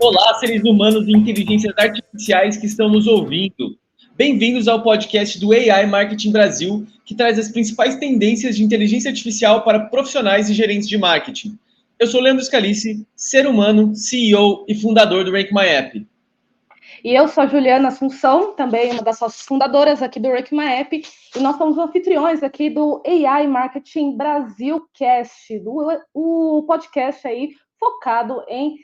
Olá, seres humanos e inteligências artificiais que estão nos ouvindo. Bem-vindos ao podcast do AI Marketing Brasil, que traz as principais tendências de inteligência artificial para profissionais e gerentes de marketing. Eu sou Leandro Scalici, ser humano, CEO e fundador do Rank My App. E eu sou a Juliana Assunção, também uma das sócias fundadoras aqui do Rank My App, e nós somos anfitriões aqui do AI Marketing Brasil Cast, o podcast aí focado em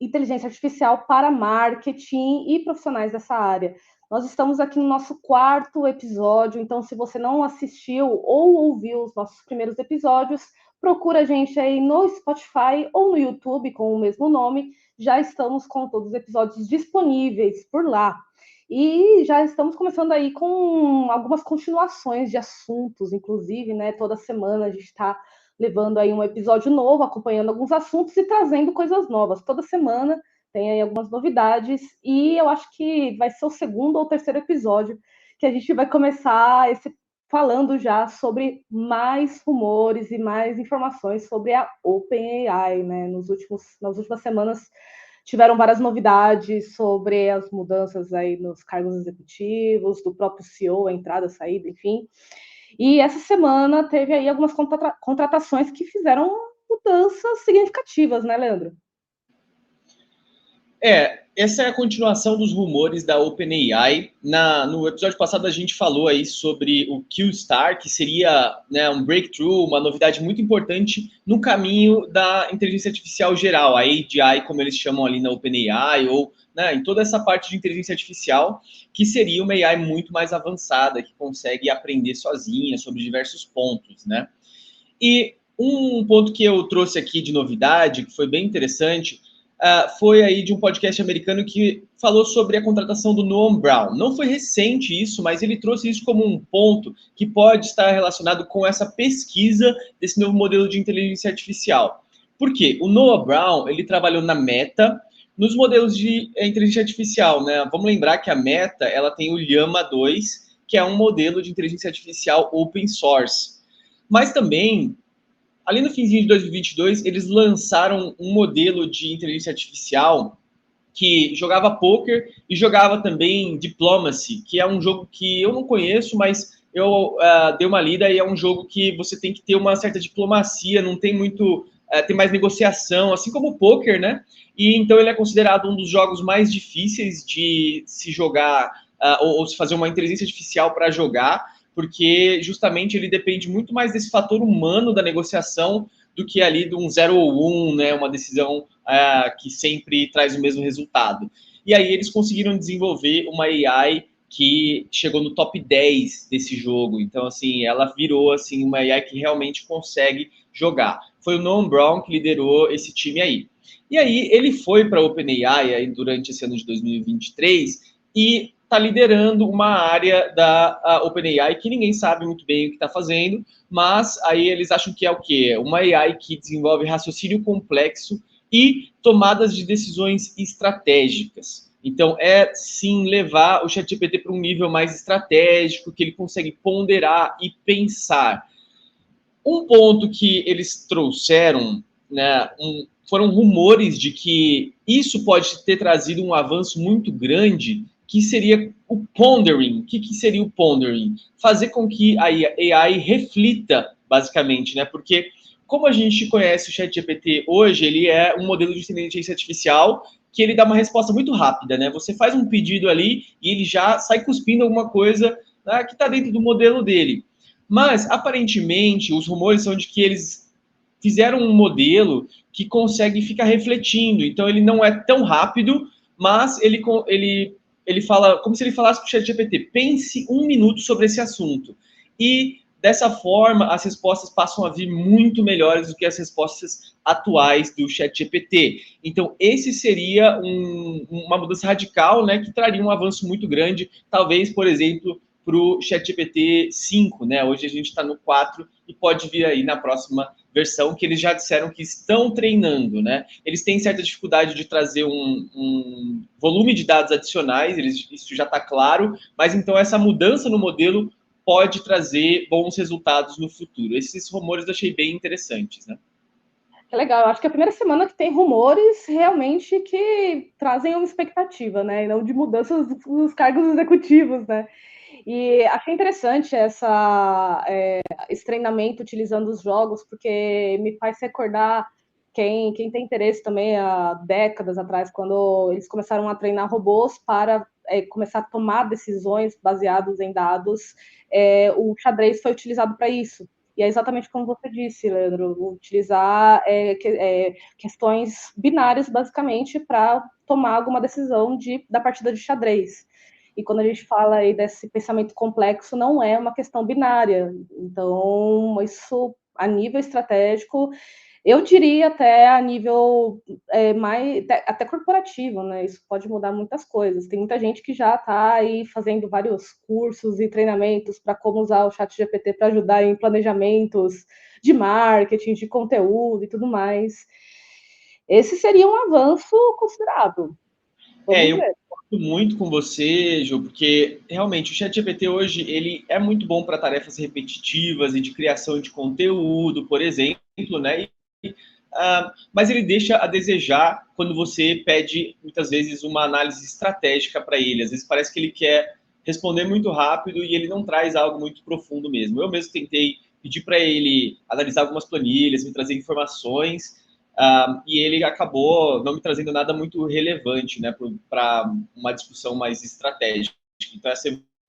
inteligência artificial para marketing e profissionais dessa área. Nós estamos aqui no nosso 4º episódio, então se você não assistiu ou ouviu os nossos primeiros episódios, procura a gente aí no Spotify ou no YouTube com o mesmo nome. Já estamos com todos os episódios disponíveis por lá. E já estamos começando aí com algumas continuações de assuntos, inclusive, né? Toda semana a gente está levando aí um episódio novo, acompanhando alguns assuntos e trazendo coisas novas. Toda semana tem aí algumas novidades e eu acho que vai ser o 2º ou 3º episódio que a gente vai começar falando já sobre mais rumores e mais informações sobre a OpenAI, né? Nas últimas semanas tiveram várias novidades sobre as mudanças aí nos cargos executivos, do próprio CEO, a entrada, a saída, enfim. E essa semana teve aí algumas contratações que fizeram mudanças significativas, né, Leandro? Essa é a continuação dos rumores da OpenAI. No episódio passado a gente falou aí sobre o Q-Star, que seria, né, um breakthrough, uma novidade muito importante no caminho da inteligência artificial geral, a AGI, como eles chamam ali na OpenAI, ou, né, em toda essa parte de inteligência artificial, que seria uma AI muito mais avançada, que consegue aprender sozinha sobre diversos pontos, né? E um ponto que eu trouxe aqui de novidade, que foi bem interessante, foi aí de um podcast americano que falou sobre a contratação do Noam Brown. Não foi recente isso, mas ele trouxe isso como um ponto que pode estar relacionado com essa pesquisa desse novo modelo de inteligência artificial. Por quê? O Noam Brown, ele trabalhou na Meta, nos modelos de inteligência artificial, né? Vamos lembrar que a Meta, ela tem o Llama 2, que é um modelo de inteligência artificial open source. Mas também, ali no finzinho de 2022, eles lançaram um modelo de inteligência artificial que jogava poker e jogava também Diplomacy, que é um jogo que eu não conheço, mas eu dei uma lida e é um jogo que você tem que ter uma certa diplomacia, não tem muito, tem mais negociação, assim como o poker, né? E então ele é considerado um dos jogos mais difíceis de se jogar ou se fazer uma inteligência artificial para jogar, porque justamente ele depende muito mais desse fator humano da negociação do que ali de um 0 ou 1, né, uma decisão que sempre traz o mesmo resultado. E aí eles conseguiram desenvolver uma AI que chegou no top 10 desse jogo. Então, assim, ela virou assim, uma AI que realmente consegue jogar. Foi o Noam Brown que liderou esse time aí. E aí ele foi para a OpenAI durante esse ano de 2023 e está liderando uma área da OpenAI que ninguém sabe muito bem o que está fazendo, mas aí eles acham que é o quê? Uma AI que desenvolve raciocínio complexo e tomadas de decisões estratégicas. Então, é sim levar o ChatGPT para um nível mais estratégico, que ele consegue ponderar e pensar. Um ponto que eles trouxeram, né, foram rumores de que isso pode ter trazido um avanço muito grande, que seria o pondering. O que seria o pondering? Fazer com que a AI reflita, basicamente, né? Porque como a gente conhece o ChatGPT hoje, ele é um modelo de inteligência artificial que ele dá uma resposta muito rápida, né? Você faz um pedido ali e ele já sai cuspindo alguma coisa, né, que está dentro do modelo dele. Mas, aparentemente, os rumores são de que eles fizeram um modelo que consegue ficar refletindo. Então, ele não é tão rápido, mas ele fala como se ele falasse para o ChatGPT, pense 1 minuto sobre esse assunto. E, dessa forma, as respostas passam a vir muito melhores do que as respostas atuais do ChatGPT. Então, esse seria uma mudança radical, né, que traria um avanço muito grande. Talvez, por exemplo, para o ChatGPT 5, né? Hoje a gente está no 4 e pode vir aí na próxima versão, que eles já disseram que estão treinando, né? Eles têm certa dificuldade de trazer um volume de dados adicionais, isso já está claro, mas então essa mudança no modelo pode trazer bons resultados no futuro. Esses rumores eu achei bem interessantes, né? É legal, eu acho que é a primeira semana que tem rumores realmente que trazem uma expectativa, né? E não de mudanças dos cargos executivos, né? E achei interessante esse treinamento utilizando os jogos, porque me faz recordar quem tem interesse também há décadas atrás, quando eles começaram a treinar robôs para começar a tomar decisões baseadas em dados, o xadrez foi utilizado para isso. E é exatamente como você disse, Leandro, utilizar questões binárias, basicamente, para tomar alguma decisão da partida de xadrez. E quando a gente fala aí desse pensamento complexo, não é uma questão binária. Então, isso a nível estratégico, eu diria até a nível até corporativo, né? Isso pode mudar muitas coisas. Tem muita gente que já está aí fazendo vários cursos e treinamentos para como usar o chat GPT para ajudar em planejamentos de marketing, de conteúdo e tudo mais. Esse seria um avanço considerável. Eu concordo muito com você, Ju, porque realmente o ChatGPT hoje ele é muito bom para tarefas repetitivas e de criação de conteúdo, por exemplo, né? Mas ele deixa a desejar quando você pede, muitas vezes, uma análise estratégica para ele. Às vezes parece que ele quer responder muito rápido e ele não traz algo muito profundo mesmo. Eu mesmo tentei pedir para ele analisar algumas planilhas, me trazer informações, e ele acabou não me trazendo nada muito relevante, né, para uma discussão mais estratégica. Então, essa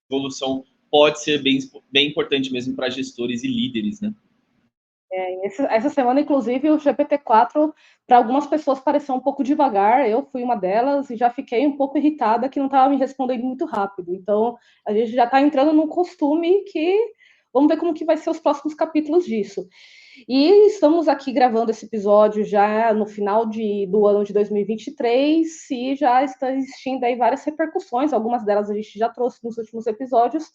evolução pode ser bem importante mesmo para gestores e líderes, né? Essa semana, inclusive, o GPT-4, para algumas pessoas, pareceu um pouco devagar. Eu fui uma delas e já fiquei um pouco irritada que não estava me respondendo muito rápido. Então, a gente já está entrando num costume que vamos ver como que vai ser os próximos capítulos disso. E estamos aqui gravando esse episódio já no final do ano de 2023 e já está existindo aí várias repercussões. Algumas delas a gente já trouxe nos últimos episódios.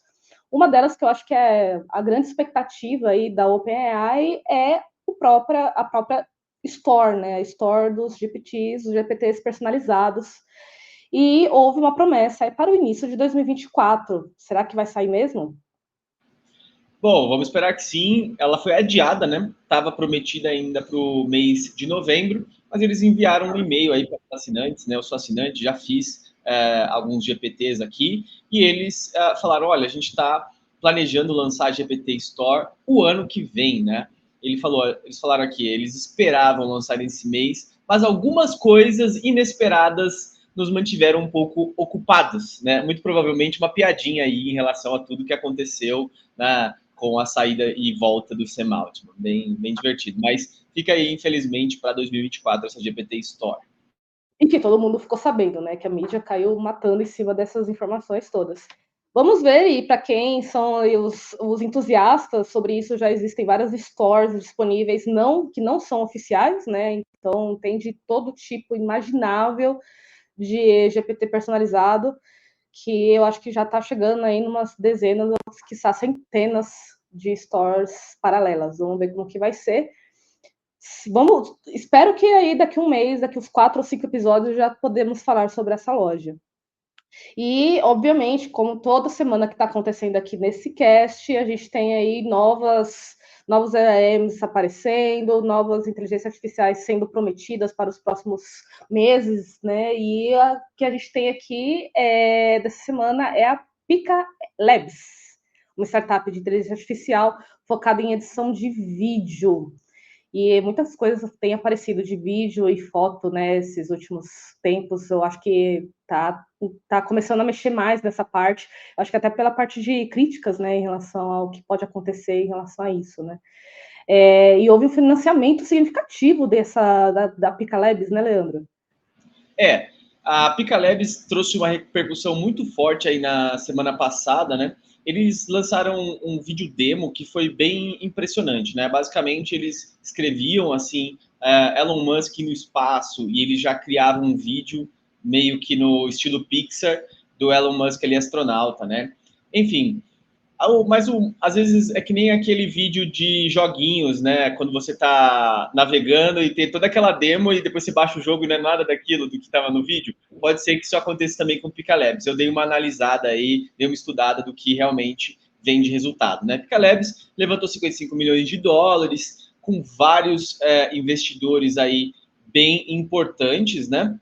Uma delas que eu acho que é a grande expectativa aí da OpenAI é a própria Store, né? A Store dos GPTs, os GPTs personalizados. E houve uma promessa aí para o início de 2024. Será que vai sair mesmo? Bom, vamos esperar que sim. Ela foi adiada, né? Estava prometida ainda para o mês de novembro, mas eles enviaram um e-mail aí para os assinantes, né? Eu sou assinante, já fiz alguns GPTs aqui, e eles falaram: olha, a gente está planejando lançar a GPT Store o ano que vem, né? Eles falaram aqui, eles esperavam lançar esse mês, mas algumas coisas inesperadas nos mantiveram um pouco ocupados, né? Muito provavelmente uma piadinha aí em relação a tudo que aconteceu com a saída e volta do Sam Altman. Bem divertido. Mas fica aí, infelizmente, para 2024 essa GPT Store. Enfim, todo mundo ficou sabendo, né? Que a mídia caiu matando em cima dessas informações todas. Vamos ver, e para quem são os entusiastas sobre isso, já existem várias stores disponíveis que não são oficiais, né? Então tem de todo tipo imaginável de GPT personalizado, que eu acho que já está chegando aí numas dezenas, quiçá centenas de stores paralelas. Vamos ver como que vai ser. Espero que aí daqui um mês, daqui uns 4 ou 5 episódios, já podemos falar sobre essa loja. E, obviamente, como toda semana que está acontecendo aqui nesse cast, a gente tem aí novos LLMs aparecendo, novas inteligências artificiais sendo prometidas para os próximos meses, né? E a que a gente tem aqui dessa semana é a Pika Labs, uma startup de inteligência artificial focada em edição de vídeo. E muitas coisas têm aparecido de vídeo e foto, né, esses últimos tempos. Eu acho que tá começando a mexer mais nessa parte. Eu acho que até pela parte de críticas, né, em relação ao que pode acontecer em relação a isso, né. E houve um financiamento significativo da Pika Labs, né, Leandro? A Pika Labs trouxe uma repercussão muito forte aí na semana passada, né? Eles lançaram um vídeo demo que foi bem impressionante, né? Basicamente, eles escreviam assim, Elon Musk no espaço, e eles já criavam um vídeo meio que no estilo Pixar do Elon Musk ali astronauta, né? Enfim, às vezes é que nem aquele vídeo de joguinhos, né? Quando você está navegando e tem toda aquela demo e depois você baixa o jogo e não é nada daquilo do que estava no vídeo. Pode ser que isso aconteça também com o Pika Labs. Eu dei uma analisada aí, dei uma estudada do que realmente vem de resultado, né? Pika Labs levantou 55 milhões de dólares com vários investidores aí bem importantes, né?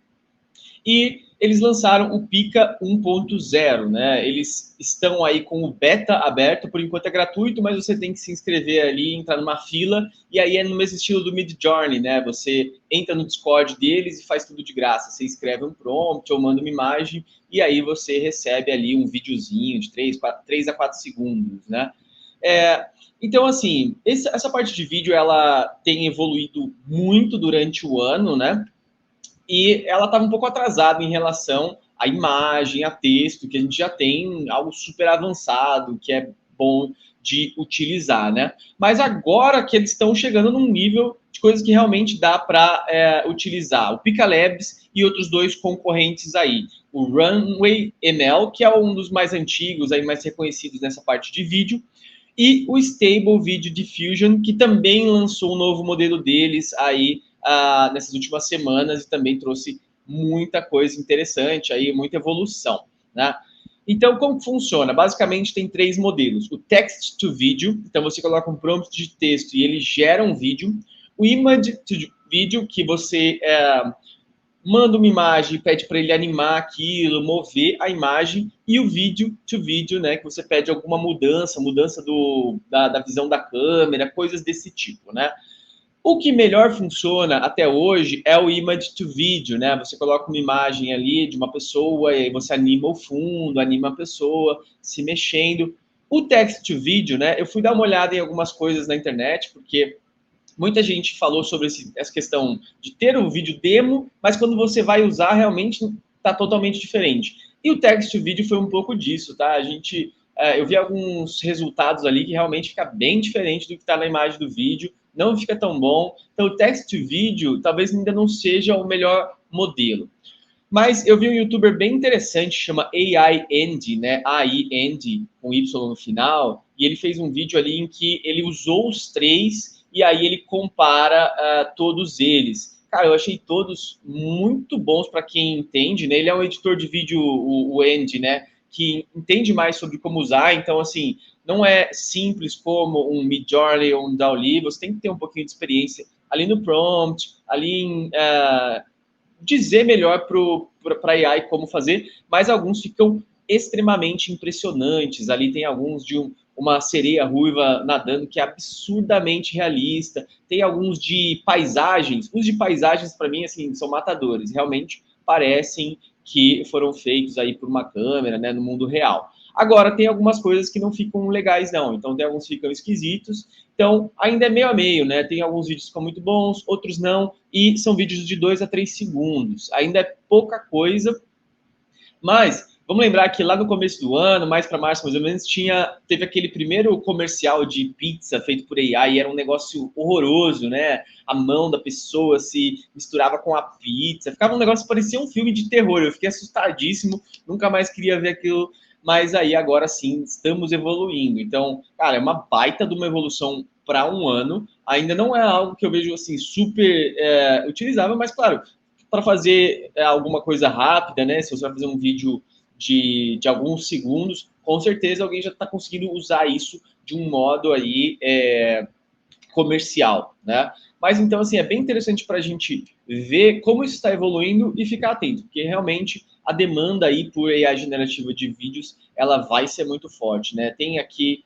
E eles lançaram o Pika 1.0, né? Eles estão aí com o beta aberto, por enquanto é gratuito, mas você tem que se inscrever ali, entrar numa fila, e aí é no mesmo estilo do Midjourney, né? Você entra no Discord deles e faz tudo de graça. Você escreve um prompt ou manda uma imagem, e aí você recebe ali um videozinho de 3 a 4 segundos, né? Então, assim, essa parte de vídeo, ela tem evoluído muito durante o ano, né? E ela estava um pouco atrasada em relação à imagem, a texto, que a gente já tem algo super avançado, que é bom de utilizar, né? Mas agora que eles estão chegando num nível de coisas que realmente dá para utilizar. O Pika Labs e outros dois concorrentes aí. O Runway ML, que é um dos mais antigos, aí mais reconhecidos nessa parte de vídeo, e o Stable Video Diffusion, que também lançou um novo modelo deles aí nessas últimas semanas e também trouxe muita coisa interessante, aí, muita evolução, né? Então, como funciona? Basicamente, tem 3 modelos. O Text to Video, então você coloca um prompt de texto e ele gera um vídeo. O Image to Video, que você manda uma imagem, pede para ele animar aquilo, mover a imagem, e o vídeo to vídeo, né, que você pede alguma mudança da visão da câmera, coisas desse tipo, né? O que melhor funciona até hoje é o image to video, né? Você coloca uma imagem ali de uma pessoa e aí você anima o fundo, anima a pessoa se mexendo. O text to video, né? Eu fui dar uma olhada em algumas coisas na internet, porque muita gente falou sobre essa questão de ter um vídeo demo, mas quando você vai usar, realmente está totalmente diferente. E o text to video foi um pouco disso, tá? Eu vi alguns resultados ali que realmente fica bem diferente do que está na imagem do vídeo, não fica tão bom. Então, o text to video talvez ainda não seja o melhor modelo. Mas eu vi um youtuber bem interessante, chama AI Andy, né? AI Andy, com Y no final, e ele fez um vídeo ali em que ele usou os 3 e aí ele compara todos eles. Cara, eu achei todos muito bons para quem entende, né? Ele é um editor de vídeo, o Andy, né? Que entende mais sobre como usar, então, assim, não é simples como um Midjourney ou um DALL-E, você tem que ter um pouquinho de experiência ali no prompt, ali em dizer melhor para a AI como fazer, mas alguns ficam extremamente impressionantes. Ali tem alguns de uma sereia ruiva nadando que é absurdamente realista. Tem alguns de paisagens. Os de paisagens, para mim, assim, são matadores. Realmente parecem que foram feitos aí por uma câmera, né, no mundo real. Agora, tem algumas coisas que não ficam legais, não. Então, tem alguns que ficam esquisitos. Então, ainda é meio a meio, né? Tem alguns vídeos que são muito bons, outros não, e são vídeos de 2 a 3 segundos. Ainda é pouca coisa, mas vamos lembrar que lá no começo do ano, mais para março mais ou menos, teve aquele primeiro comercial de pizza feito por AI, e era um negócio horroroso, né? A mão da pessoa se misturava com a pizza, ficava um negócio que parecia um filme de terror. Eu fiquei assustadíssimo, nunca mais queria ver aquilo, mas aí agora sim estamos evoluindo. Então, cara, é uma baita de uma evolução para um ano. Ainda não é algo que eu vejo assim super utilizável, mas claro, para fazer alguma coisa rápida, né? Se você vai fazer um vídeo de alguns segundos, com certeza alguém já está conseguindo usar isso de um modo aí comercial, né? Mas então, assim, é bem interessante para a gente ver como isso está evoluindo e ficar atento, porque realmente a demanda aí por AI generativa de vídeos, ela vai ser muito forte, né? Tem aqui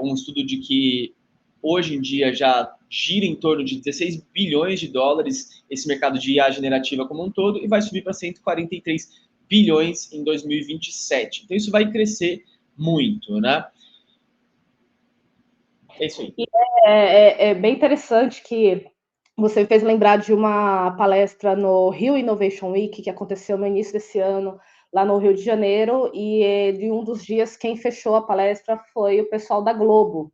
um estudo de que hoje em dia já gira em torno de 16 bilhões de dólares esse mercado de IA generativa como um todo e vai subir para 143 bilhões em 2027. Então isso vai crescer muito, né? É isso aí. É bem interessante que você fez lembrar de uma palestra no Rio Innovation Week, que aconteceu no início desse ano, lá no Rio de Janeiro, e de um dos dias quem fechou a palestra foi o pessoal da Globo.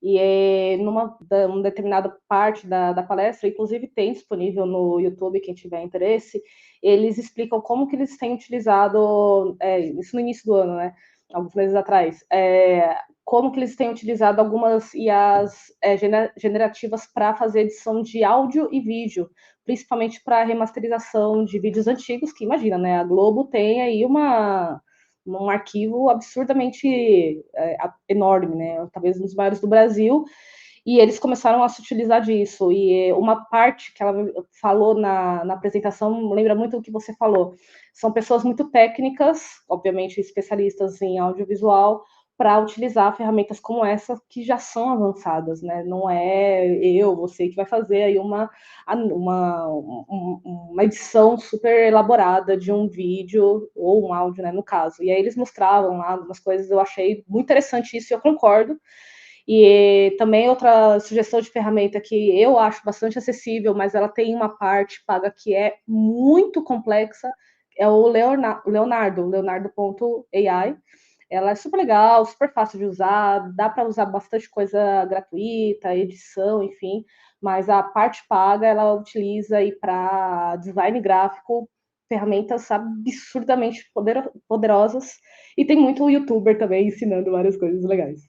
E numa determinada parte da palestra, inclusive tem disponível no YouTube, quem tiver interesse, eles explicam como que eles têm utilizado, isso no início do ano, né? Alguns meses atrás, como que eles têm utilizado algumas IAs generativas para fazer edição de áudio e vídeo, principalmente para remasterização de vídeos antigos, que imagina, né? A Globo tem aí um arquivo absurdamente enorme, né? Talvez um dos maiores do Brasil. e eles começaram a se utilizar disso. E uma parte que ela falou na apresentação lembra muito do que você falou. São pessoas muito técnicas, obviamente especialistas em audiovisual, para utilizar ferramentas como essa que já são avançadas, né? Não é você que vai fazer aí uma edição super elaborada de um vídeo ou um áudio, né, no caso. E aí eles mostravam lá algumas coisas, eu achei muito interessante isso e eu concordo. E também outra sugestão de ferramenta que eu acho bastante acessível, mas ela tem uma parte paga que é muito complexa, é o Leonardo.ai. Ela é super legal, super fácil de usar, dá para usar bastante coisa gratuita, edição, enfim, mas a parte paga ela utiliza aí para design gráfico ferramentas absurdamente poderosas, e tem muito youtuber também ensinando várias coisas legais.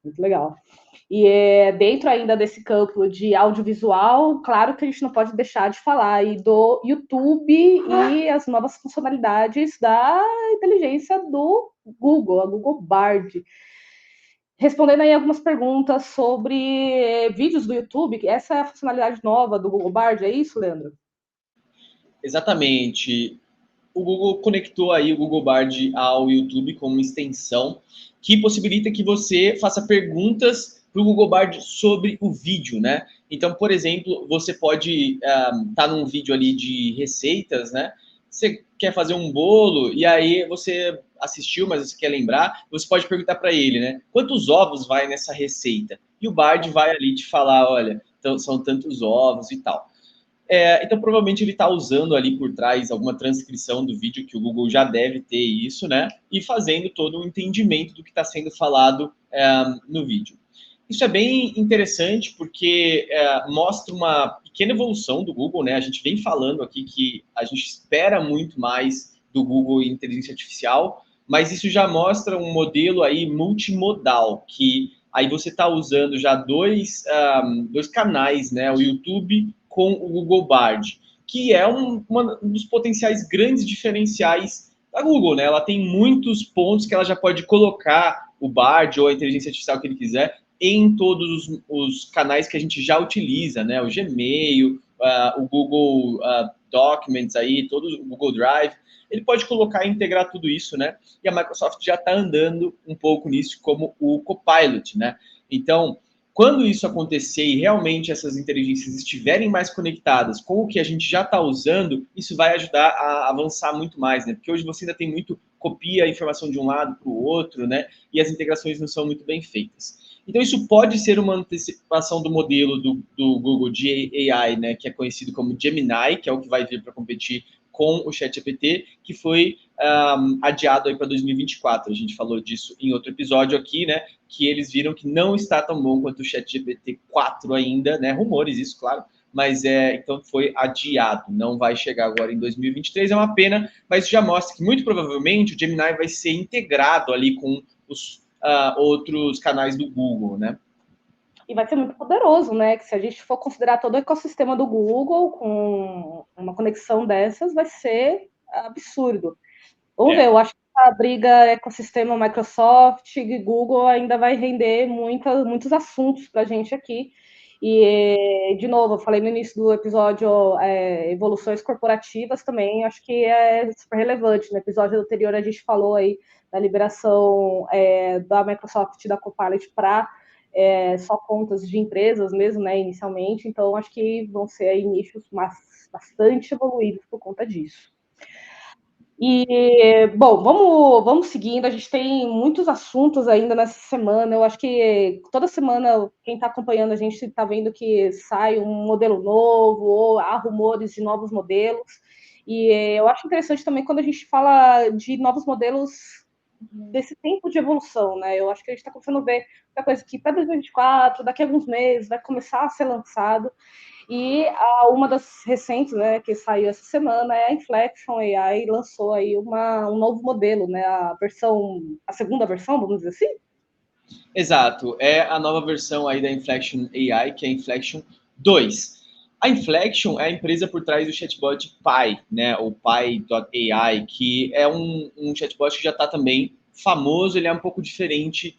Muito legal. E dentro ainda desse campo de audiovisual, claro que a gente não pode deixar de falar aí do YouTube e as novas funcionalidades da inteligência do Google, a Google Bard. Respondendo aí algumas perguntas sobre vídeos do YouTube, essa é a funcionalidade nova do Google Bard, é isso, Leandro? Exatamente. O Google conectou aí o Google Bard ao YouTube como uma extensão que possibilita que você faça perguntas para o Google Bard sobre o vídeo, né? Então, por exemplo, você pode estar num vídeo ali de receitas, né? Você quer fazer um bolo e aí você assistiu, mas você quer lembrar, você pode perguntar para ele, né? Quantos ovos vai nessa receita? E o Bard vai ali te falar, olha, então são tantos ovos e tal. Então, provavelmente ele está usando ali por trás alguma transcrição do vídeo, que o Google já deve ter isso, né? E fazendo todo o entendimento do que está sendo falado no vídeo. Isso é bem interessante porque mostra uma pequena evolução do Google, né? A gente vem falando aqui que a gente espera muito mais do Google em inteligência artificial, mas isso já mostra um modelo aí multimodal, que aí você está usando já dois canais, né? O YouTube com o Google Bard, que é um dos potenciais grandes diferenciais da Google, né? Ela tem muitos pontos que ela já pode colocar o Bard ou a inteligência artificial que ele quiser em todos os canais que a gente já utiliza, né? O Gmail, o Google Documents aí, todo o Google Drive. Ele pode colocar e integrar tudo isso, né? E a Microsoft já está andando um pouco nisso como o Copilot, né? Então, quando isso acontecer e realmente essas inteligências estiverem mais conectadas com o que a gente já está usando, isso vai ajudar a avançar muito mais, né? Porque hoje você ainda tem muito copia a informação de um lado para o outro, né? E as integrações não são muito bem feitas. Então, isso pode ser uma antecipação do modelo do Google de AI, né? Que é conhecido como Gemini, que é o que vai vir para competir com o ChatGPT, que foi adiado aí para 2024. A gente falou disso em outro episódio aqui, né? Que eles viram que não está tão bom quanto o ChatGPT 4 ainda, né? Rumores, isso, claro. Mas então foi adiado, não vai chegar agora em 2023, é uma pena, mas já mostra que muito provavelmente o Gemini vai ser integrado ali com os outros canais do Google, né? E vai ser muito poderoso, né? Que se a gente for considerar todo o ecossistema do Google com uma conexão dessas, vai ser absurdo. Vamos ver, eu acho que a briga ecossistema Microsoft e Google ainda vai render muitos assuntos para a gente aqui. E, de novo, eu falei no início do episódio evoluções corporativas também, acho que é super relevante. No episódio anterior a gente falou aí da liberação da Microsoft e da Copilot para só contas de empresas mesmo, né, inicialmente. Então, acho que vão ser aí nichos bastante evoluídos por conta disso. E, bom, vamos seguindo. A gente tem muitos assuntos ainda nessa semana. Eu acho que toda semana, quem está acompanhando a gente está vendo que sai um modelo novo, ou há rumores de novos modelos. E eu acho interessante também quando a gente fala de novos modelos desse tempo de evolução, né? Eu acho que a gente está começando a ver muita coisa que para 2024, daqui a alguns meses, vai começar a ser lançado. E uma das recentes, né, que saiu essa semana é a Inflection AI, lançou aí um novo modelo, né, a segunda versão, vamos dizer assim? Exato, é a nova versão aí da Inflection AI, que é a Inflection 2. A Inflection é a empresa por trás do chatbot Pi, né, ou Pi.ai, que é um chatbot que já está também famoso, ele é um pouco diferente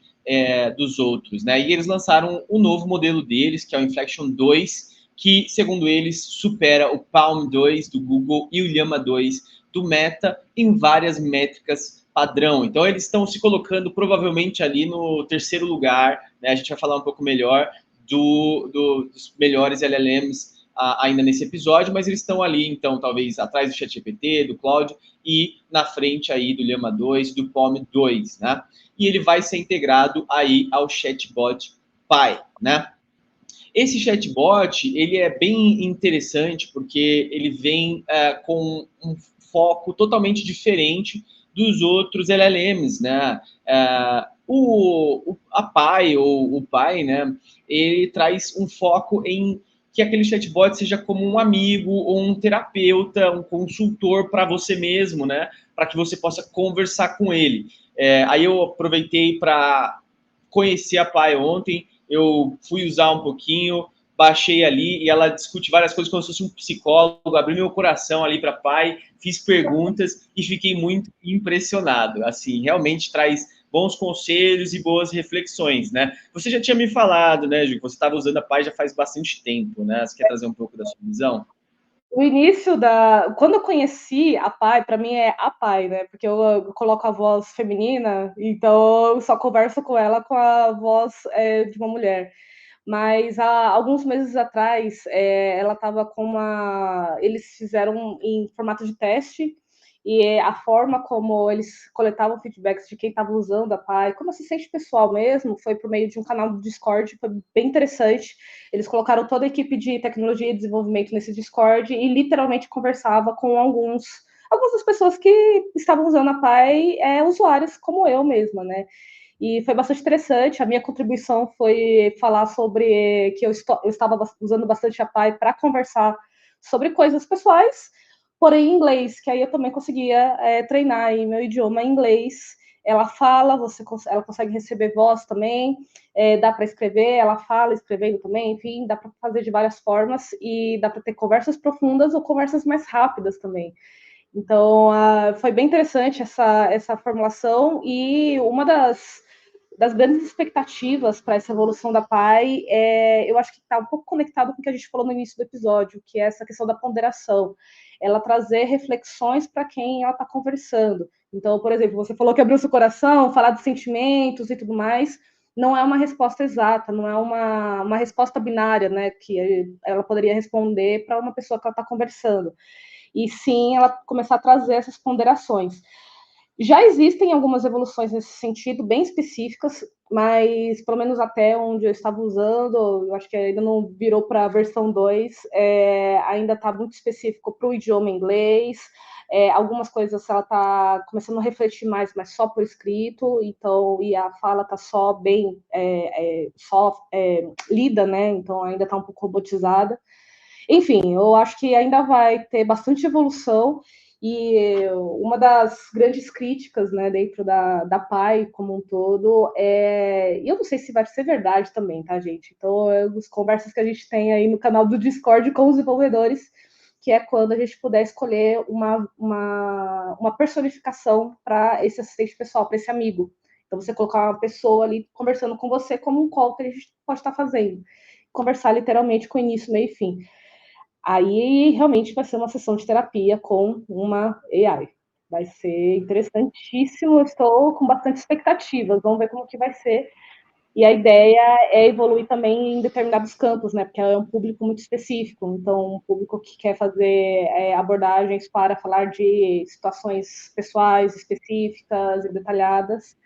dos outros, né? E eles lançaram o novo modelo deles, que é o Inflection 2, que, segundo eles, supera o Palm 2 do Google e o Llama 2 do Meta em várias métricas padrão. Então, eles estão se colocando provavelmente ali no terceiro lugar, né? A gente vai falar um pouco melhor dos melhores LLMs ainda nesse episódio, mas eles estão ali, então, talvez atrás do ChatGPT, do Claude, e na frente aí do Llama 2, do Palm 2, né? E ele vai ser integrado aí ao chatbot Pi, né? Esse chatbot, ele é bem interessante porque ele vem com um foco totalmente diferente dos outros LLMs, né? A Pi, ou o Pi, né? Ele traz um foco em que aquele chatbot seja como um amigo ou um terapeuta, um consultor para você mesmo, né? Para que você possa conversar com ele. Aí eu aproveitei para conhecer a Pi ontem, eu fui usar um pouquinho, baixei ali e ela discute várias coisas como se fosse um psicólogo, abri meu coração ali para a Pi, fiz perguntas e fiquei muito impressionado. Assim, realmente traz bons conselhos e boas reflexões, né? Você já tinha me falado, né, Ju, que você estava usando a Pi já faz bastante tempo, né? Você quer trazer um pouco da sua visão? O início quando eu conheci a Pi, para mim é a Pi, né? Porque eu coloco a voz feminina, então eu só converso com ela com a voz de uma mulher. Mas há alguns meses atrás, ela estava com uma. Eles fizeram em formato de teste, e a forma como eles coletavam feedbacks de quem estava usando a Pi, como assistente pessoal mesmo, foi por meio de um canal do Discord, foi bem interessante. Eles colocaram toda a equipe de tecnologia e desenvolvimento nesse Discord e literalmente conversava com algumas das pessoas que estavam usando a Pi, usuários como eu mesma, né? E foi bastante interessante. A minha contribuição foi falar sobre que eu estava usando bastante a Pi para conversar sobre coisas pessoais, porém em inglês, que aí eu também conseguia treinar aí meu idioma em inglês. Ela fala, ela consegue receber voz também, dá para escrever, ela fala escrevendo também, enfim, dá para fazer de várias formas e dá para ter conversas profundas ou conversas mais rápidas também. Então, foi bem interessante essa formulação e uma das grandes expectativas para essa evolução da Pi, eu acho que está um pouco conectado com o que a gente falou no início do episódio, que é essa questão da ponderação. Ela trazer reflexões para quem ela está conversando. Então, por exemplo, você falou que abriu seu coração, falar de sentimentos e tudo mais, não é uma resposta exata, não é uma resposta binária, né, que ela poderia responder para uma pessoa que ela está conversando. E sim, ela começar a trazer essas ponderações. Já existem algumas evoluções nesse sentido, bem específicas, mas pelo menos até onde eu estava usando, eu acho que ainda não virou para a versão 2, ainda está muito específico para o idioma inglês. Algumas coisas ela está começando a refletir mais, mas só por escrito, então, e a fala está só bem lida, né? Então ainda está um pouco robotizada. Enfim, eu acho que ainda vai ter bastante evolução e uma das grandes críticas, né, dentro da Pi como um todo, eu não sei se vai ser verdade também, tá, gente? Então, as conversas que a gente tem aí no canal do Discord com os desenvolvedores, que é quando a gente puder escolher uma personificação para esse assistente pessoal, para esse amigo. Então, você colocar uma pessoa ali conversando com você como um call que a gente pode estar fazendo. Conversar literalmente com início, meio e fim. Aí realmente vai ser uma sessão de terapia com uma AI. Vai ser interessantíssimo, eu estou com bastante expectativas, vamos ver como que vai ser. E a ideia é evoluir também em determinados campos, né? Porque é um público muito específico, então um público que quer fazer abordagens para falar de situações pessoais específicas e detalhadas.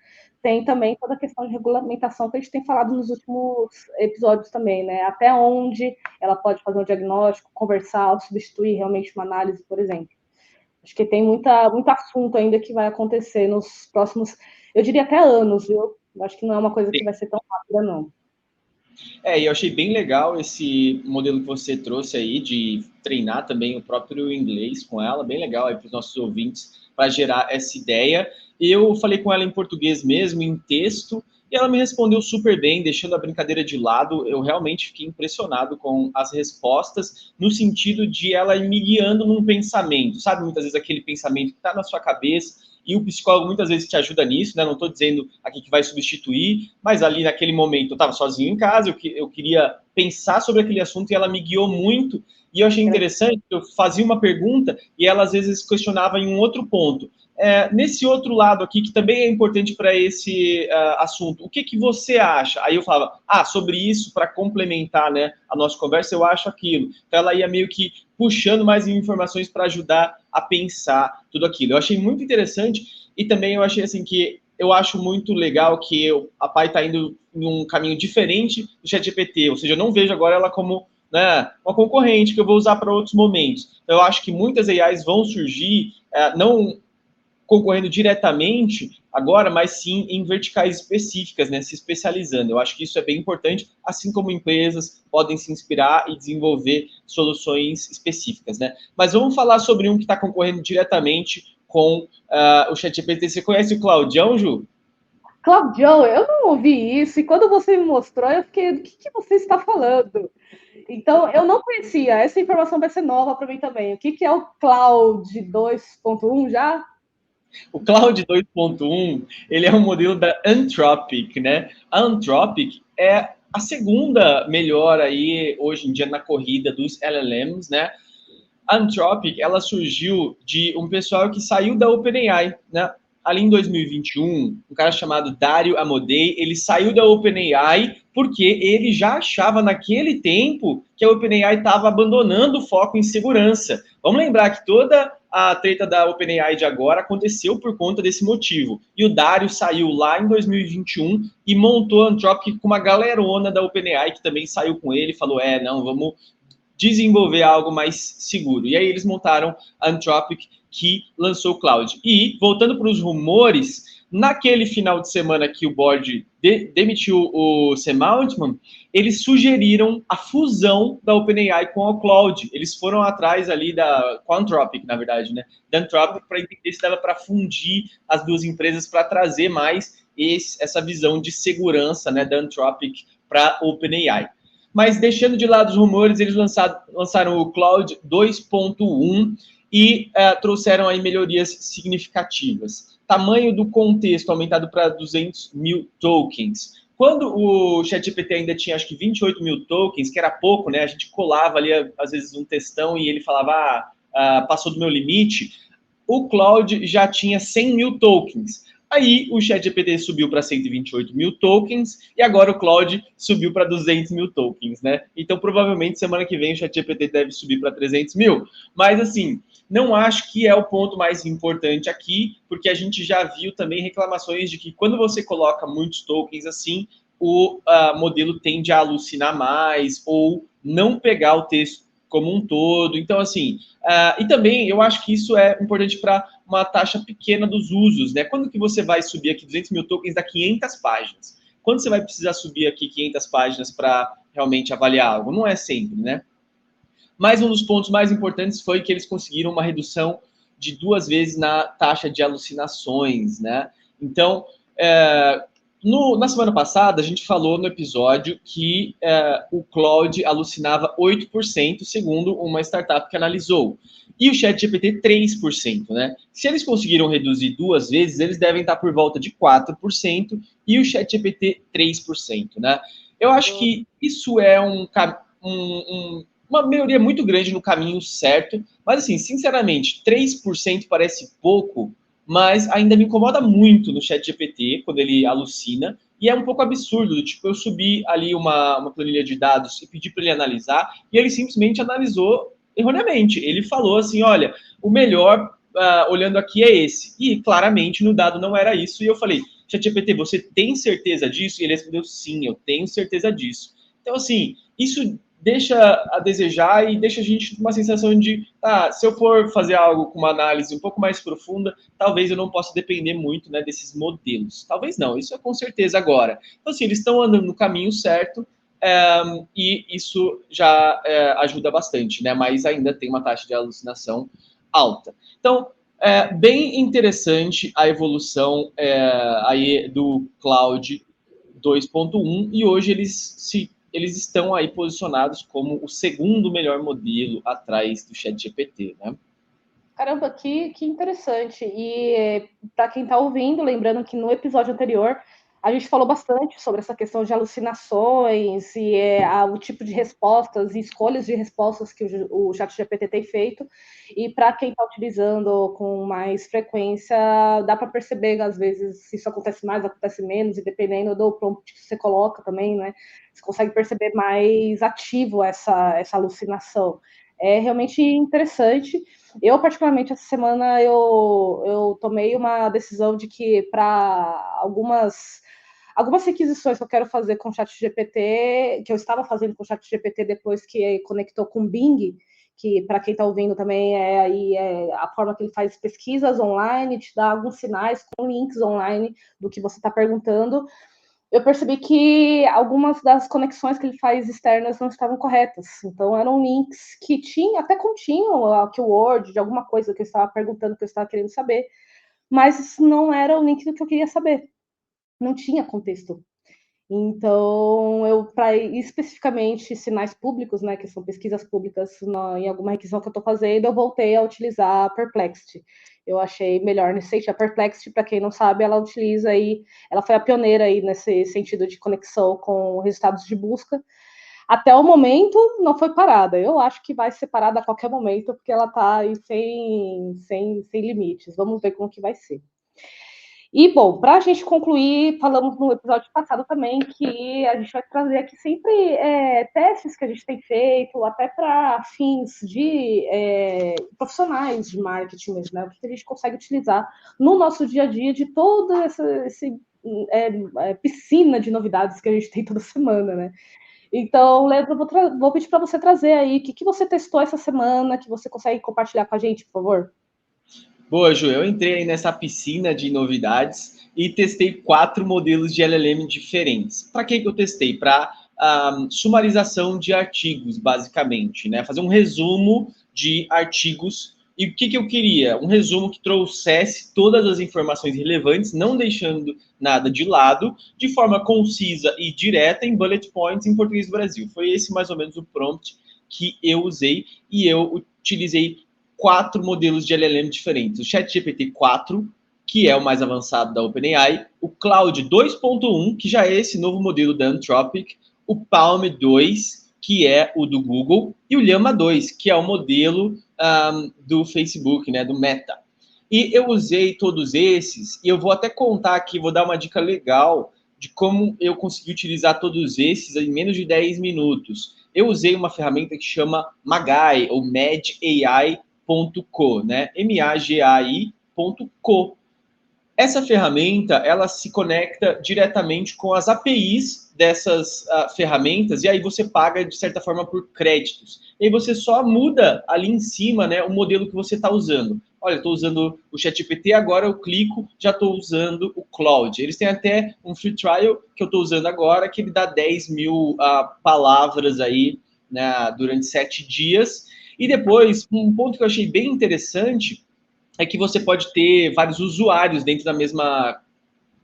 Tem também toda a questão de regulamentação que a gente tem falado nos últimos episódios também, né? Até onde ela pode fazer um diagnóstico, conversar, ou substituir realmente uma análise, por exemplo. Acho que tem muito assunto ainda que vai acontecer nos próximos, eu diria até anos, viu? Acho que não é uma coisa que vai ser tão rápida, não. E eu achei bem legal esse modelo que você trouxe aí de treinar também o próprio inglês com ela, bem legal aí para os nossos ouvintes, para gerar essa ideia. Eu falei com ela em português mesmo, em texto, e ela me respondeu super bem, deixando a brincadeira de lado. Eu realmente fiquei impressionado com as respostas, no sentido de ela me guiando num pensamento, sabe? Muitas vezes aquele pensamento que está na sua cabeça e o psicólogo muitas vezes te ajuda nisso, né? Não estou dizendo aqui que vai substituir, mas ali naquele momento eu estava sozinho em casa, eu queria pensar sobre aquele assunto e ela me guiou muito. E eu achei interessante, eu fazia uma pergunta e ela às vezes questionava em um outro ponto. Nesse outro lado aqui, que também é importante para esse assunto, o que você acha? Aí eu falava, sobre isso, para complementar, né, a nossa conversa, eu acho aquilo. Então ela ia meio que puxando mais informações para ajudar a pensar tudo aquilo. Eu achei muito interessante e também eu achei assim que eu acho muito legal que a Pai está indo em um caminho diferente do ChatGPT, ou seja, eu não vejo agora ela como, né, uma concorrente que eu vou usar para outros momentos. Então, eu acho que muitas AIs vão surgir, não concorrendo diretamente agora, mas sim em verticais específicas, né, se especializando. Eu acho que isso é bem importante, assim como empresas podem se inspirar e desenvolver soluções específicas, né? Mas vamos falar sobre um que está concorrendo diretamente com o ChatGPT. Você conhece o Claudião, Ju? Claudião, eu não ouvi isso, e quando você me mostrou, eu fiquei, do que você está falando? Então, eu não conhecia, essa informação vai ser nova para mim também. O que é o Cloud 2.1 já? O Cloud 2.1, ele é um modelo da Anthropic, né? A Anthropic é a segunda melhor aí hoje em dia na corrida dos LLMs, né? A Anthropic, ela surgiu de um pessoal que saiu da OpenAI, né? Ali em 2021, um cara chamado Dario Amodei, ele saiu da OpenAI porque ele já achava naquele tempo que a OpenAI estava abandonando o foco em segurança. Vamos lembrar que toda a treta da OpenAI de agora aconteceu por conta desse motivo. E o Dario saiu lá em 2021 e montou a Anthropic com uma galerona da OpenAI que também saiu com ele e falou, não, vamos desenvolver algo mais seguro. E aí eles montaram a Anthropic, que lançou o Cloud. E, voltando para os rumores, naquele final de semana que o board demitiu o Sam Altman, eles sugeriram a fusão da OpenAI com a Cloud. Eles foram atrás ali com a Anthropic, na verdade, né? Da Anthropic para entender se dava para fundir as duas empresas para trazer mais essa visão de segurança, né, da Anthropic para a OpenAI. Mas deixando de lado os rumores, eles lançaram o Cloud 2.1 e trouxeram aí melhorias significativas. Tamanho do contexto aumentado para 200 mil tokens. Quando o ChatGPT ainda tinha, acho que 28 mil tokens, que era pouco, né? A gente colava ali, às vezes, um textão e ele falava, passou do meu limite. O Cloud já tinha 100 mil tokens. Aí o ChatGPT subiu para 128 mil tokens e agora o Cloud subiu para 200 mil tokens, né? Então, provavelmente, semana que vem o ChatGPT deve subir para 300 mil. Mas, assim, não acho que é o ponto mais importante aqui, porque a gente já viu também reclamações de que quando você coloca muitos tokens assim, o modelo tende a alucinar mais ou não pegar o texto como um todo. Então, assim, e também eu acho que isso é importante para uma taxa pequena dos usos, né? Quando que você vai subir aqui 200 mil tokens dá 500 páginas? Quando você vai precisar subir aqui 500 páginas para realmente avaliar algo? Não é sempre, né? Mas um dos pontos mais importantes foi que eles conseguiram uma redução de 2 vezes na taxa de alucinações, né? Então, na semana passada, a gente falou no episódio que o Claude alucinava 8%, segundo uma startup que analisou. E o ChatGPT 3%, né? Se eles conseguiram reduzir 2 vezes, eles devem estar por volta de 4% e o ChatGPT 3%, né? Eu acho que isso é uma melhoria muito grande no caminho certo, mas assim, sinceramente, 3% parece pouco, mas ainda me incomoda muito no ChatGPT, quando ele alucina, e é um pouco absurdo, tipo, eu subi ali uma planilha de dados e pedi para ele analisar, e ele simplesmente analisou erroneamente. Ele falou assim, olha, o melhor, olhando aqui, é esse. E claramente no dado não era isso, e eu falei, ChatGPT, você tem certeza disso? E ele respondeu, sim, eu tenho certeza disso. Então, assim, isso deixa a desejar e deixa a gente com uma sensação de, se eu for fazer algo com uma análise um pouco mais profunda, talvez eu não possa depender muito, né, desses modelos. Talvez não, isso é com certeza agora. Então, assim, eles estão andando no caminho certo, e isso já ajuda bastante, né, mas ainda tem uma taxa de alucinação alta. Então, bem interessante a evolução aí do Cloud 2.1 e hoje eles estão aí posicionados como o segundo melhor modelo atrás do ChatGPT, né? Caramba, que interessante. E para quem está ouvindo, lembrando que no episódio anterior a gente falou bastante sobre essa questão de alucinações e o tipo de respostas e escolhas de respostas que o ChatGPT tem feito. E para quem está utilizando com mais frequência, dá para perceber que às vezes isso acontece mais, acontece menos, e dependendo do prompt que você coloca também, né? Você consegue perceber mais ativo essa alucinação. É realmente interessante. Eu, particularmente, essa semana, eu tomei uma decisão de que para algumas requisições que eu quero fazer com o ChatGPT, que eu estava fazendo com o ChatGPT depois que conectou com o Bing, que para quem está ouvindo também é a forma que ele faz pesquisas online, te dá alguns sinais com links online do que você está perguntando. Eu percebi que algumas das conexões que ele faz externas não estavam corretas. Então, eram links que até continham a keyword de alguma coisa que eu estava perguntando, que eu estava querendo saber, mas não era o link do que eu queria saber. Não tinha contexto. Então, para especificamente sinais públicos, né, que são pesquisas públicas em alguma requisição que eu estou fazendo, eu voltei a utilizar a Perplexity. Eu achei melhor nesse sentido. A Perplexity, para quem não sabe, ela utiliza ela foi a pioneira aí nesse sentido de conexão com resultados de busca. Até o momento, não foi parada. Eu acho que vai ser parada a qualquer momento, porque ela está aí sem limites. Vamos ver como que vai ser. E, bom, para a gente concluir, falamos no episódio passado também que a gente vai trazer aqui sempre testes que a gente tem feito, até para fins de profissionais de marketing mesmo, né? O que a gente consegue utilizar no nosso dia a dia de toda essa piscina de novidades que a gente tem toda semana, né? Então, Leandro, vou pedir para você trazer aí o que você testou essa semana, que você consegue compartilhar com a gente, por favor? Boa, Ju, eu entrei aí nessa piscina de novidades e testei 4 modelos de LLM diferentes. Para que eu testei? Para sumarização de artigos, basicamente, né? Fazer um resumo de artigos. E o que eu queria? Um resumo que trouxesse todas as informações relevantes, não deixando nada de lado, de forma concisa e direta em bullet points em português do Brasil. Foi esse mais ou menos o prompt que eu usei e eu utilizei 4 modelos de LLM diferentes. O ChatGPT 4, que é o mais avançado da OpenAI, o Claude 2.1, que já é esse novo modelo da Anthropic, o Palm 2, que é o do Google, e o Llama 2, que é o modelo do Facebook, né, do Meta. E eu usei todos esses, e eu vou até contar aqui, vou dar uma dica legal de como eu consegui utilizar todos esses em menos de 10 minutos. Eu usei uma ferramenta que chama Magai, ou MAGAI.co, né? MAGAI.co. Essa ferramenta, ela se conecta diretamente com as APIs dessas ferramentas, e aí você paga, de certa forma, por créditos. E aí você só muda ali em cima, né, o modelo que você está usando. Olha, estou usando o ChatGPT, agora eu clico, já estou usando o Claude. Eles têm até um free trial que eu estou usando agora, que ele dá 10 mil palavras aí, né, durante 7 dias. E depois, um ponto que eu achei bem interessante é que você pode ter vários usuários dentro da mesma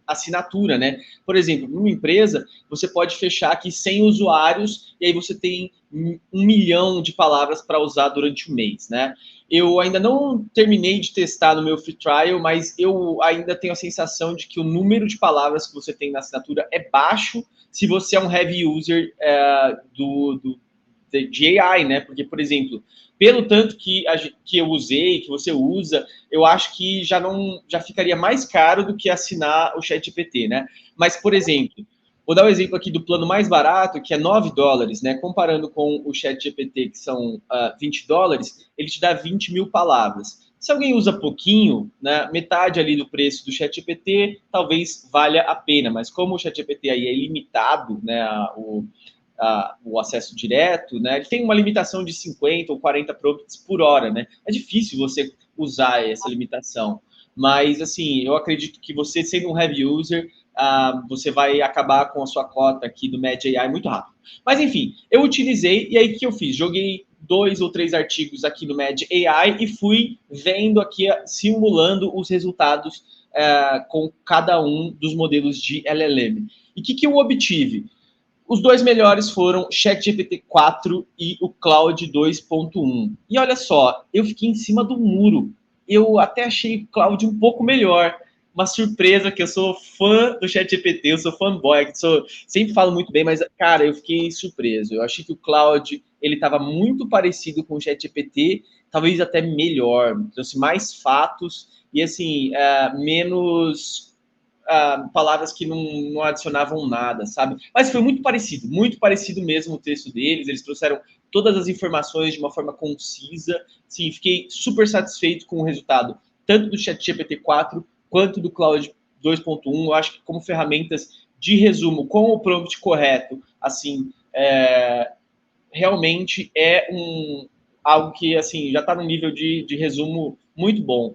assinatura, né? Por exemplo, numa empresa, você pode fechar aqui 100 usuários e aí você tem 1 milhão de palavras para usar durante o mês, né? Eu ainda não terminei de testar no meu free trial, mas eu ainda tenho a sensação de que o número de palavras que você tem na assinatura é baixo se você é um heavy user de AI, né? Porque, por exemplo, pelo tanto que eu usei, que você usa, eu acho que já ficaria mais caro do que assinar o ChatGPT, né? Mas, por exemplo, vou dar um exemplo aqui do plano mais barato, que é $9, né? Comparando com o ChatGPT, que são $20, ele te dá 20 mil palavras. Se alguém usa pouquinho, né, metade ali do preço do ChatGPT, talvez valha a pena, mas como o ChatGPT aí é ilimitado, né, o acesso direto, né, ele tem uma limitação de 50 ou 40 prompts por hora, né? É difícil você usar essa limitação. Mas, assim, eu acredito que você, sendo um heavy user, você vai acabar com a sua cota aqui do Mad AI muito rápido. Mas, enfim, eu utilizei, e aí o que eu fiz? Joguei 2 ou 3 artigos aqui no Mad AI e fui vendo aqui, simulando os resultados com cada um dos modelos de LLM. E o que eu obtive? Os 2 melhores foram ChatGPT 4 e o Claude 2.1. E olha só, eu fiquei em cima do muro eu até achei o Cloud um pouco melhor. Uma surpresa, que eu sou fã do ChatGPT, eu sou fanboy, sempre falo muito bem, mas, cara, eu fiquei surpreso. Eu achei que o Cloud, ele estava muito parecido com o ChatGPT, talvez até melhor, trouxe mais fatos e, assim, menos palavras que não adicionavam nada, sabe? Mas foi muito parecido mesmo o texto deles, eles trouxeram todas as informações de uma forma concisa. Sim, fiquei super satisfeito com o resultado, tanto do ChatGPT 4 quanto do Cloud 2.1. Eu acho que como ferramentas de resumo com o prompt correto, assim, realmente é algo que assim já está no nível de resumo muito bom.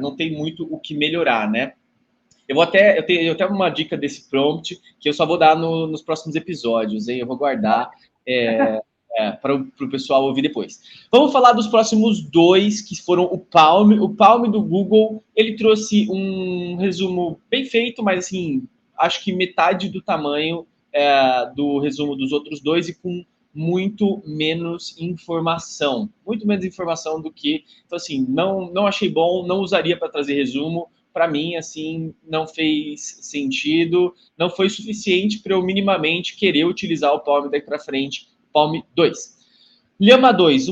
Não tem muito o que melhorar, né? Eu tenho até uma dica desse prompt que eu só vou dar nos próximos episódios, hein? Eu vou guardar para o pessoal ouvir depois. Vamos falar dos próximos dois, que foram o Palm. O Palm do Google, ele trouxe um resumo bem feito, mas assim, acho que metade do tamanho do resumo dos outros dois e com muito menos informação. Muito menos informação do que... Então, assim, não achei bom, não usaria para trazer resumo. Para mim, assim, não fez sentido, não foi suficiente para eu minimamente querer utilizar o Palm daqui para frente, Palm 2. Llama 2,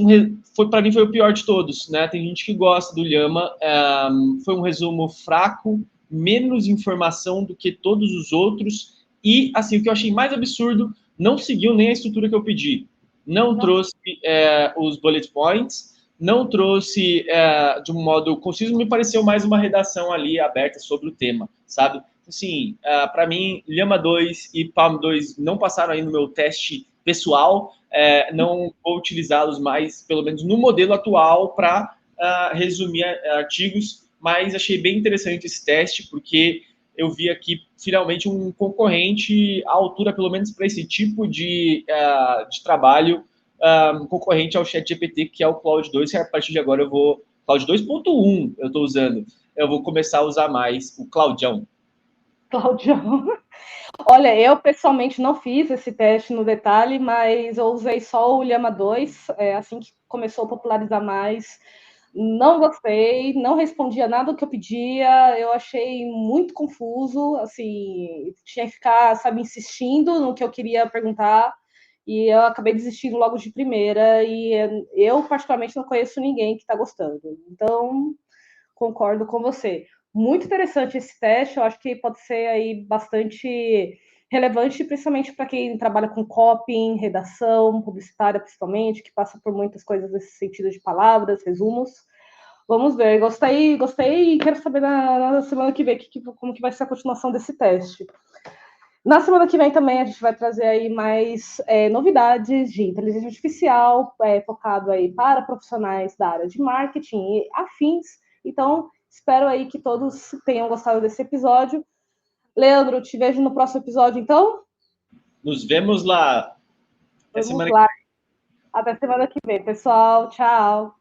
para mim foi o pior de todos, né? Tem gente que gosta do Llama, foi um resumo fraco, menos informação do que todos os outros, e, assim, o que eu achei mais absurdo, não seguiu nem a estrutura que eu pedi. Não trouxe os bullet points, não trouxe de um modo conciso, me pareceu mais uma redação ali aberta sobre o tema, sabe? Assim, para mim, Llama 2 e Palm 2 não passaram aí no meu teste pessoal, não vou utilizá-los mais, pelo menos no modelo atual, para resumir artigos, mas achei bem interessante esse teste, porque eu vi aqui finalmente um concorrente à altura, pelo menos para esse tipo de trabalho, concorrente ao ChatGPT, que é o Cloud 2, que a partir de agora Cloud 2.1 eu estou usando. Eu vou começar a usar mais o Claudião. Claudião. Olha, eu pessoalmente não fiz esse teste no detalhe, mas eu usei só o Llama 2, assim que começou a popularizar mais. Não gostei, não respondia nada do que eu pedia, eu achei muito confuso, assim, tinha que ficar, sabe, insistindo no que eu queria perguntar, e eu acabei desistindo logo de primeira, e eu particularmente não conheço ninguém que está gostando, então concordo com você. Muito interessante esse teste, eu acho que pode ser aí bastante relevante, principalmente para quem trabalha com copy, redação, publicitária principalmente, que passa por muitas coisas nesse sentido de palavras, resumos. Vamos ver, gostei e quero saber na semana que vem como que vai ser a continuação desse teste. Na semana que vem também a gente vai trazer aí mais novidades de inteligência artificial, focado aí para profissionais da área de marketing e afins. Então, espero aí que todos tenham gostado desse episódio. Leandro, te vejo no próximo episódio, então? Nos vemos lá. Vamos lá. Até semana que vem, pessoal. Tchau.